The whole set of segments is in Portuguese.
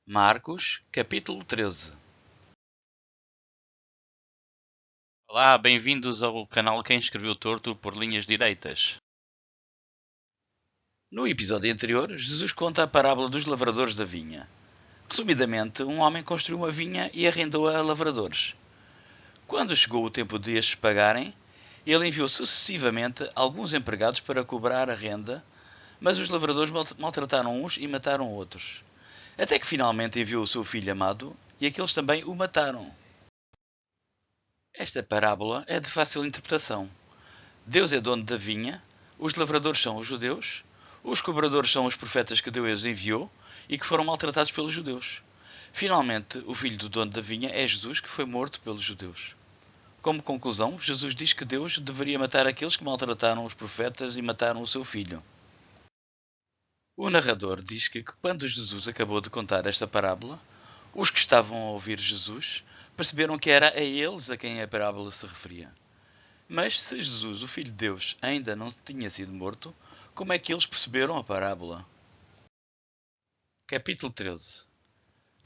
Marcos, capítulo 13. Olá, bem-vindos ao canal Quem Escreveu Torto por Linhas Direitas. No episódio anterior, Jesus conta a parábola dos lavradores da vinha. Resumidamente, um homem construiu uma vinha e arrendou-a a lavradores. Quando chegou o tempo de estes pagarem, ele enviou sucessivamente alguns empregados para cobrar a renda, mas os lavradores maltrataram uns e mataram outros. Até que finalmente enviou o seu filho amado, e aqueles também o mataram. Esta parábola é de fácil interpretação. Deus é dono da vinha, os lavradores são os judeus, os cobradores são os profetas que Deus enviou e que foram maltratados pelos judeus. Finalmente, o filho do dono da vinha é Jesus, que foi morto pelos judeus. Como conclusão, Jesus diz que Deus deveria matar aqueles que maltrataram os profetas e mataram o seu filho. O narrador diz que quando Jesus acabou de contar esta parábola, os que estavam a ouvir Jesus perceberam que era a eles a quem a parábola se referia. Mas se Jesus, o Filho de Deus, ainda não tinha sido morto, como é que eles perceberam a parábola? Capítulo 13.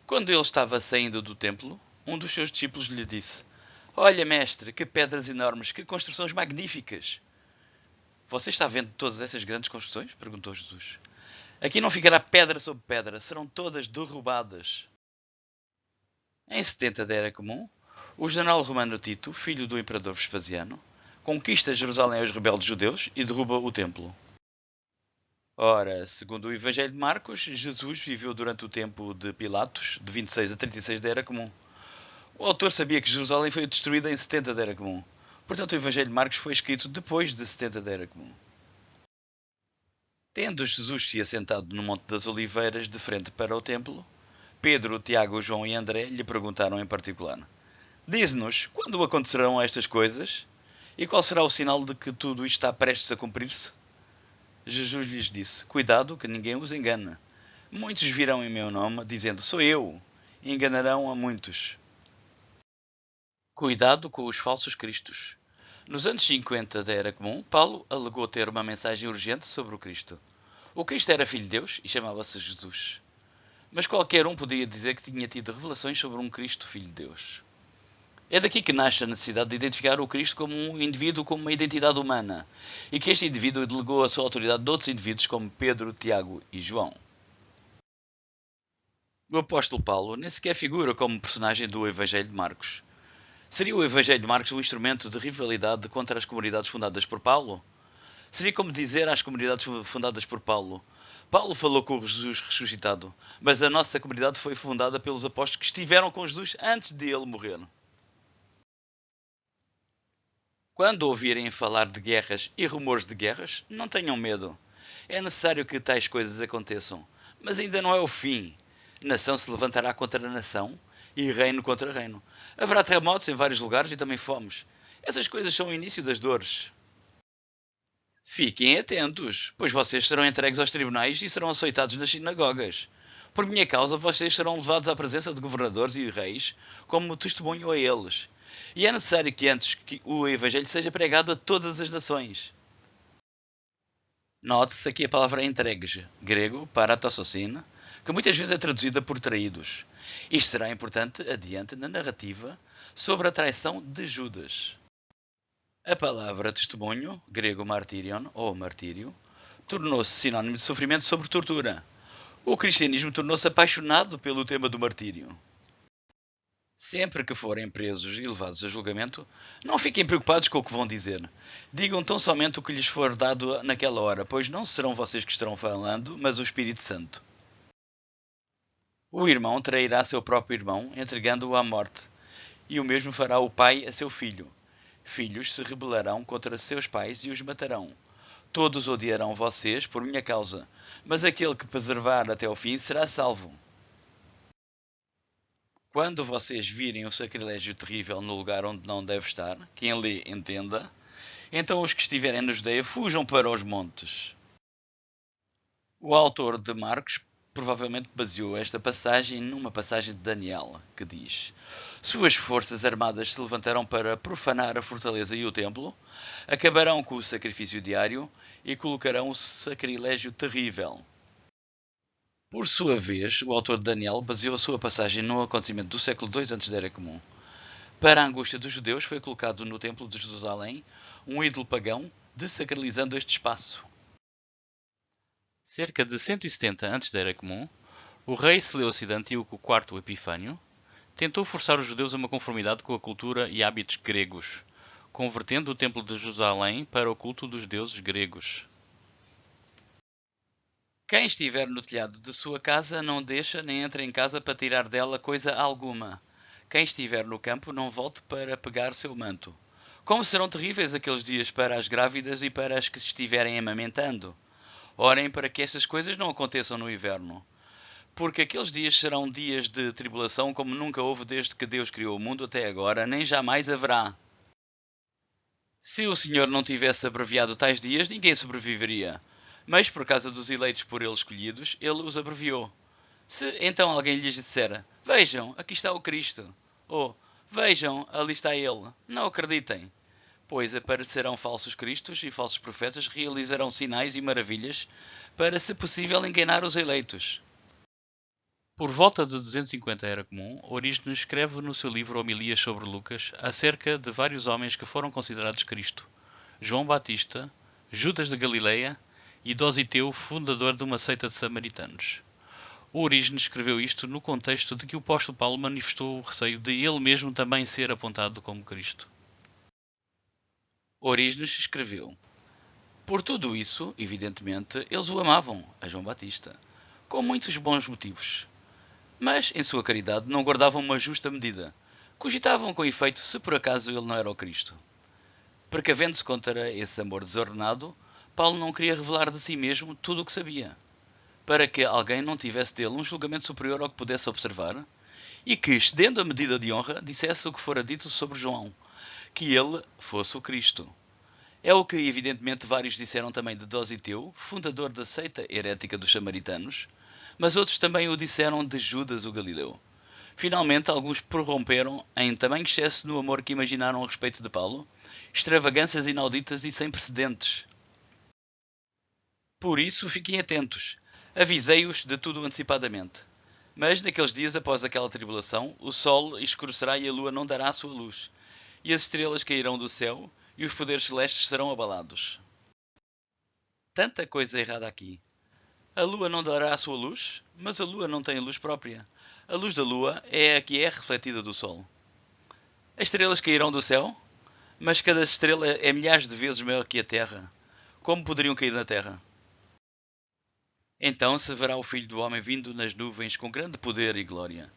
Quando ele estava saindo do templo, um dos seus discípulos lhe disse: Olha, mestre, que pedras enormes, que construções magníficas! Você está vendo todas essas grandes construções? Perguntou Jesus. Aqui não ficará pedra sobre pedra, serão todas derrubadas. Em 70 da Era Comum, o general romano Tito, filho do imperador Vespasiano, conquista Jerusalém aos rebeldes judeus e derruba o templo. Ora, segundo o Evangelho de Marcos, Jesus viveu durante o tempo de Pilatos, de 26 a 36 da Era Comum. O autor sabia que Jerusalém foi destruída em 70 da Era Comum. Portanto, o Evangelho de Marcos foi escrito depois de 70 da Era Comum. Tendo Jesus se assentado no Monte das Oliveiras, de frente para o templo, Pedro, Tiago, João e André lhe perguntaram em particular: Dize-nos, quando acontecerão estas coisas? E qual será o sinal de que tudo isto está prestes a cumprir-se? Jesus lhes disse: Cuidado, que ninguém os engane. Muitos virão em meu nome, dizendo: Sou eu, e enganarão a muitos. Cuidado com os falsos cristos. Nos anos 50 da Era Comum, Paulo alegou ter uma mensagem urgente sobre o Cristo. O Cristo era filho de Deus e chamava-se Jesus. Mas qualquer um podia dizer que tinha tido revelações sobre um Cristo filho de Deus. É daqui que nasce a necessidade de identificar o Cristo como um indivíduo com uma identidade humana, e que este indivíduo delegou a sua autoridade de outros indivíduos como Pedro, Tiago e João. O apóstolo Paulo nem sequer figura como personagem do Evangelho de Marcos. Seria o Evangelho de Marcos um instrumento de rivalidade contra as comunidades fundadas por Paulo? Seria como dizer às comunidades fundadas por Paulo: Paulo falou com Jesus ressuscitado, mas a nossa comunidade foi fundada pelos apóstolos que estiveram com Jesus antes de ele morrer. Quando ouvirem falar de guerras e rumores de guerras, não tenham medo. É necessário que tais coisas aconteçam, mas ainda não é o fim. Nação se levantará contra nação e reino contra reino. Haverá terremotos em vários lugares e também fomes. Essas coisas são o início das dores. Fiquem atentos, pois vocês serão entregues aos tribunais e serão açoitados nas sinagogas. Por minha causa, vocês serão levados à presença de governadores e reis, como testemunho a eles. E é necessário que antes que o Evangelho seja pregado a todas as nações. Note-se aqui a palavra entregues, grego paratossocine, que muitas vezes é traduzida por traídos. Isto será importante adiante na narrativa sobre a traição de Judas. A palavra testemunho, grego martyrion ou martírio, tornou-se sinónimo de sofrimento sobre tortura. O cristianismo tornou-se apaixonado pelo tema do martírio. Sempre que forem presos e levados a julgamento, não fiquem preocupados com o que vão dizer. Digam tão somente o que lhes for dado naquela hora, pois não serão vocês que estarão falando, mas o Espírito Santo. O irmão trairá seu próprio irmão, entregando-o à morte, e o mesmo fará o pai a seu filho. Filhos se rebelarão contra seus pais e os matarão. Todos odiarão vocês por minha causa, mas aquele que preservar até ao fim será salvo. Quando vocês virem o sacrilégio terrível no lugar onde não deve estar, quem lê entenda, então os que estiverem na Judeia fujam para os montes. O autor de Marcos provavelmente baseou esta passagem numa passagem de Daniel, que diz: Suas forças armadas se levantarão para profanar a fortaleza e o templo, acabarão com o sacrifício diário e colocarão o sacrilégio terrível. Por sua vez, o autor de Daniel baseou a sua passagem num acontecimento do século II a.C. Para a angústia dos judeus, foi colocado no templo de Jerusalém um ídolo pagão, desacralizando este espaço. Cerca de 170 a.C., o rei Seleucida Antíoco IV Epifânio tentou forçar os judeus a uma conformidade com a cultura e hábitos gregos, convertendo o templo de Jerusalém para o culto dos deuses gregos. Quem estiver no telhado de sua casa não deixa nem entra em casa para tirar dela coisa alguma. Quem estiver no campo não volte para pegar seu manto. Como serão terríveis aqueles dias para as grávidas e para as que estiverem amamentando. Orem para que estas coisas não aconteçam no inverno. Porque aqueles dias serão dias de tribulação como nunca houve desde que Deus criou o mundo até agora, nem jamais haverá. Se o Senhor não tivesse abreviado tais dias, ninguém sobreviveria. Mas por causa dos eleitos por ele escolhidos, ele os abreviou. Se então alguém lhes disser, vejam, aqui está o Cristo, ou vejam, ali está ele, não acreditem, pois aparecerão falsos cristos e falsos profetas realizarão sinais e maravilhas para, se possível, enganar os eleitos. Por volta de 250 era comum, Orígenes escreve no seu livro Homilias sobre Lucas acerca de vários homens que foram considerados Cristo. João Batista, Judas de Galileia e Dositeu, fundador de uma seita de samaritanos. Orígenes escreveu isto no contexto de que o apóstolo Paulo manifestou o receio de ele mesmo também ser apontado como Cristo. Orígenes escreveu: Por tudo isso, evidentemente, eles o amavam, a João Batista, com muitos bons motivos. Mas, em sua caridade, não guardavam uma justa medida. Cogitavam com efeito se por acaso ele não era o Cristo. Precavendo-se contra esse amor desordenado, Paulo não queria revelar de si mesmo tudo o que sabia, para que alguém não tivesse dele um julgamento superior ao que pudesse observar, e que, excedendo a medida de honra, dissesse o que fora dito sobre João, que ele fosse o Cristo. É o que, evidentemente, vários disseram também de Dositeu, fundador da seita herética dos samaritanos, mas outros também o disseram de Judas o Galileu. Finalmente, alguns prorromperam em tamanho excesso no amor que imaginaram a respeito de Paulo, extravagâncias inauditas e sem precedentes. Por isso, fiquem atentos. Avisei-os de tudo antecipadamente. Mas, naqueles dias após aquela tribulação, o sol escurecerá e a lua não dará a sua luz, e as estrelas cairão do céu, e os poderes celestes serão abalados. Tanta coisa errada aqui. A lua não dará a sua luz, mas a lua não tem luz própria. A luz da lua é a que é refletida do sol. As estrelas cairão do céu, mas cada estrela é milhares de vezes maior que a Terra. Como poderiam cair na Terra? Então se verá o Filho do Homem vindo nas nuvens com grande poder e glória.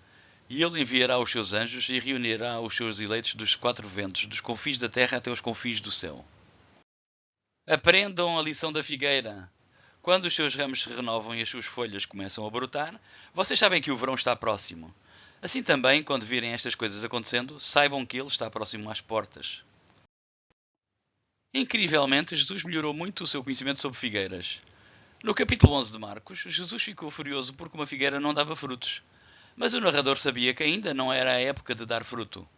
E ele enviará os seus anjos e reunirá os seus eleitos dos quatro ventos, dos confins da terra até os confins do céu. Aprendam a lição da figueira. Quando os seus ramos se renovam e as suas folhas começam a brotar, vocês sabem que o verão está próximo. Assim também, quando virem estas coisas acontecendo, saibam que ele está próximo às portas. Incrivelmente, Jesus melhorou muito o seu conhecimento sobre figueiras. No capítulo 11 de Marcos, Jesus ficou furioso porque uma figueira não dava frutos. Mas o narrador sabia que ainda não era a época de dar fruto.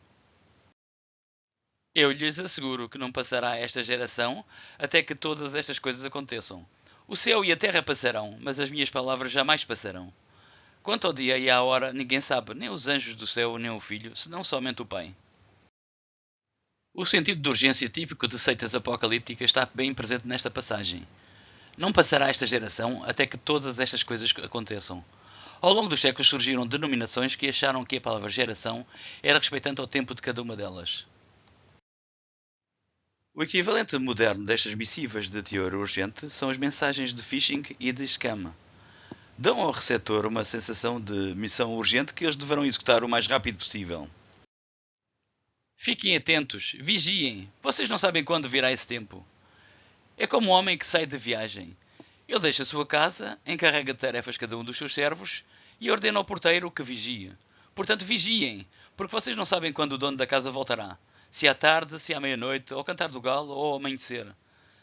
Eu lhes asseguro que não passará esta geração até que todas estas coisas aconteçam. O céu e a terra passarão, mas as minhas palavras jamais passarão. Quanto ao dia e à hora, ninguém sabe, nem os anjos do céu, nem o Filho, senão somente o Pai. O sentido de urgência típico de seitas apocalípticas está bem presente nesta passagem. Não passará esta geração até que todas estas coisas aconteçam. Ao longo dos séculos surgiram denominações que acharam que a palavra geração era respeitante ao tempo de cada uma delas. O equivalente moderno destas missivas de teor urgente são as mensagens de phishing e de scam. Dão ao receptor uma sensação de missão urgente que eles deverão executar o mais rápido possível. Fiquem atentos, vigiem, vocês não sabem quando virá esse tempo. É como um homem que sai de viagem. Ele deixa a sua casa, encarrega de tarefas cada um dos seus servos e ordena ao porteiro que vigie. Portanto, vigiem, porque vocês não sabem quando o dono da casa voltará. Se à tarde, se à meia-noite, ao cantar do galo ou ao amanhecer.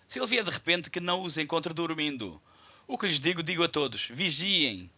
Se ele vier de repente, que não os encontre dormindo. O que lhes digo, digo a todos: vigiem.